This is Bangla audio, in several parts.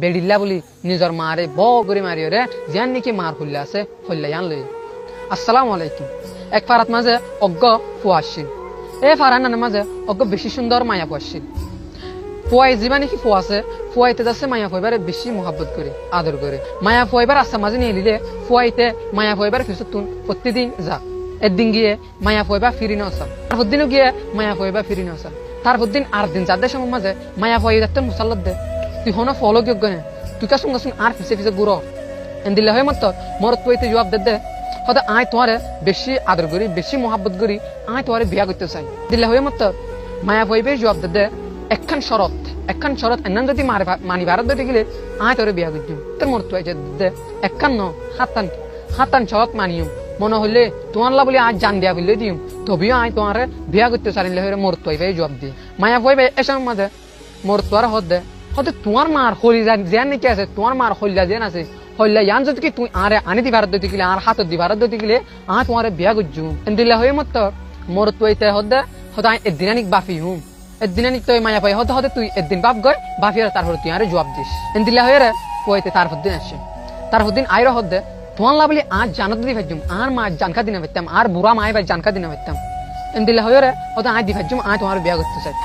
বেডিল্লা বলি নিজর মারে ব করে মারিও রে জিয়ান নাকি মার হইলা আছে হইলা ইয়ান লই। আসসালামু আলাইকুম। এক ফারাত মাঝে অজ্ঞ ফুয়া আসছিল। এই ফারানার মাঝে অজ্ঞ বেশি সুন্দর মায়া ফুয়াছিল। ফুয়াই যিবা নাকি ফুয়া আছে ফুয়াইতে যাচ্ছে মায়া ফুয়াইবারে বেশি মহাব্বত করে আদর করে। মায়া ফুয়াইবার আস্তা মাঝে নিয়ে দিলে ফুয়াইতে মায়া ফুয়াইবার কিছু তুন প্রতিদিন যা। একদিন গিয়ে মায়া ফুয়াইবা ফিরি নসাল, তারপর দিনও গিয়ে মায়া ফুয়াইবা ফিরি নসাল, তারপর দিন আর দিন চার দেশের মাঝে মায়া ফুয়াই যাতে মুসাল্লাত দে তুই হনো ফলো যোগ্য নে তুই কাসুন কাসুন আর পিছে পিছে ঘুরো দিলে হয় মত মরত পইতে জবাব দে হয়তো আয় তোমারে বেশি আদর করি বেশি মহাব্বত করি আয় তোমারে বিয়া করতে চাই দিলে হয় মত মায়া ফুয়াইবে জবাব দে একখান শরত এনান যদি মানি ভারত দিতে গেলে আয় তোরে বিয়া করছি তোর মরত পইছে দে একখান ন হাতান শরত মানিও মনে হইলে তোমার লা বলে আজ জান দিয়া বললে দিম তবেও আয় তোমার বিয়া করতে চাইলে হয়ে মরত পাইবে জবাব দিয়ে মায়া পাইবে এসব মাঝে মরত আর হতে তোমার মার হলিজা যেন নাকি আছে তোমার মার হলিজা যেন আছে হইলা ইয়ান যদি তুই আরে আনি দি ভারত দিতে গেলে আর হাতত দি ভারত দিতে গেলে আয় তোমার বিয়া করছু দিলে হয়ে মত মরত পাইতে হতে আয় একদিনানিক বাফি হুম একদিনানিক তুই মায়া পাই হতে তুই একদিন বাপ গয় বাফি আর তারপর তুই আরে জবাব দিস দিলে হয়ে রে পাইতে তারপর দিন আসে তারপর দিন আইর হতে তোমার লা বলি আজ জানত দি ভাজুম আর মা জানকা দিনে ভাবতাম আর বুড়া মায় ভাই জানকা দিনে ভাবতাম দিলে হয়ে রে হতে আজ দি ভাজুম আয় তোমার বিয়া করতে চাই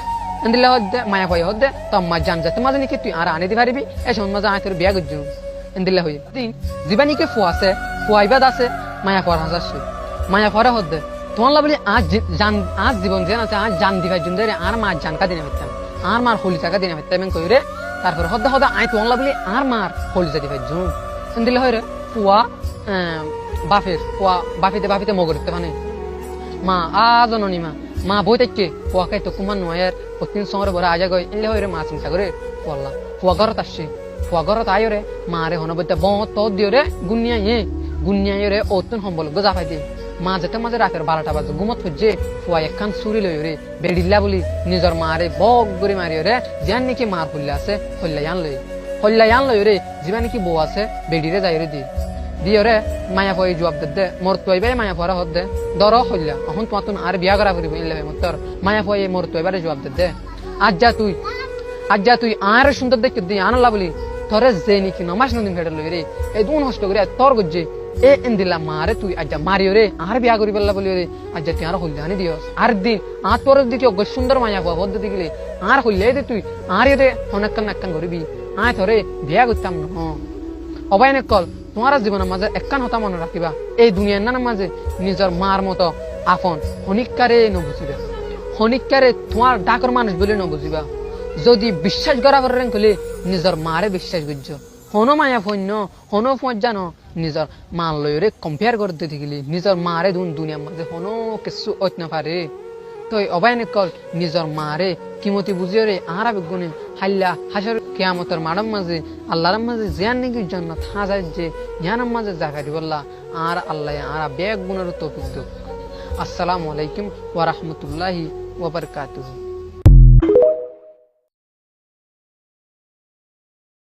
দিলে হতে মায়া পাই হতে তো মা জান যাতে মাঝে নাকি তুই আর আনি দি পারিবি এই সময় মাঝে আয় তোর বিয়া করছু দিলে হয়ে দিন জীবানিকে ফুয়াছে ফুয়াইবাদ আছে মায়া পর হাসাচ্ছে মায়া পরে হতে তোমার লা বলি আজ জীবন যেন আছে আজ জান দি ভাজুম দেয় আর মা জানকা দিনে ভাবতাম আর মার হলি টাকা দিনে ভাবতাম কই রে তারপর হতে হতে আয় তোমার লা বলি আর মার হলি জাতি ভাজুম দিলে হয় রে ফুয়া বাফিতে মগরিতে মানে মা জননী মা বই থাকছে ফুয়া খাই তো কুমার নয়ের প্রতিদিন সময় বড় আজা গই এলে হয়ে মা চিন্তা করে ফুয়াল্লা ফুয়া ঘরত আসছে ফুয়া ঘরত আয় রে মা রে হনবইতে ব দিও রে গুনিয়াই রে অতুন সম্বল গজা পাই দিয়ে মা যেতে মাঝে রাতের 12টা বাজে ঘুমত খুঁজছে ফুয়া একখান চুরি লই রে বেডিল্লা বলি নিজর মা রে বক করে মারিও রে যেন নাকি মার হল্লা আছে হল্লা ইয়ান লই রে যিবা নাকি বউ আছে বেডিরে যাই রে দিয়ে রে মায়া পয় জবাব দে মর তুইবাই মায়া পরা হদ দে দর হইলা এখন তোমার আর বিয়া করা করিব ইলে মতর মায়া পয় মর তুইবারে জবাব দে আজ যা তুই আর সুন্দর দেখতে দি আনলা বলি তোরে যে নাকি নমাজ নদিন ফেডে লই রে এই দুন হষ্ট করে তোর গজ্জে এ এন্দিলা মারে তুই আজ মারিও রে আর বিয়া করিবল্লা বলি রে আজ তুই আর হইলা আনি দিও আর দিন আর তোর দিকে সুন্দর মায়া পাবো হদ দিলে আর হইলে দে তুই আর রে অনেকক্ষণ করিবি আয় তোরে বিয়া করতাম ন অবাইনে কল তোমার জীবনের মাঝে একখান হতা মনে রাখিবা এই দুনিয়ার নানার মাঝে নিজের মার মতো আপন হনিকারে নবুঝিবা হনিকারে তোমার ডাকর মানুষ বলে নবুঝিবা যদি বিশ্বাস করা করেন কলে নিজের মারে বিশ্বাস করছ হনো মায়া ফন্য হনো ফোঁজ জানো নিজের মার লয়রে কম্পেয়ার করতে গেলে নিজের মারে দুনিয়ার মাঝে হনো কিছু ঐত না পারে তো অবাইনে কল নিজের মারে কিমতি বুঝিয়ে রে আর বেগুনে হাল্লা হাসর কিয়ামতের মাডম মাঝে আল্লাহর মাঝে জিয়ান নাকি জান্নাত হাজার যে জ্ঞানের মাঝে জায়গা দিবল্লা আর আল্লাহ আর বেগুনের তৌফিক দিক। আসসালামু আলাইকুম ওয়া রাহমাতুল্লাহি ওয়া বারাকাতুহু।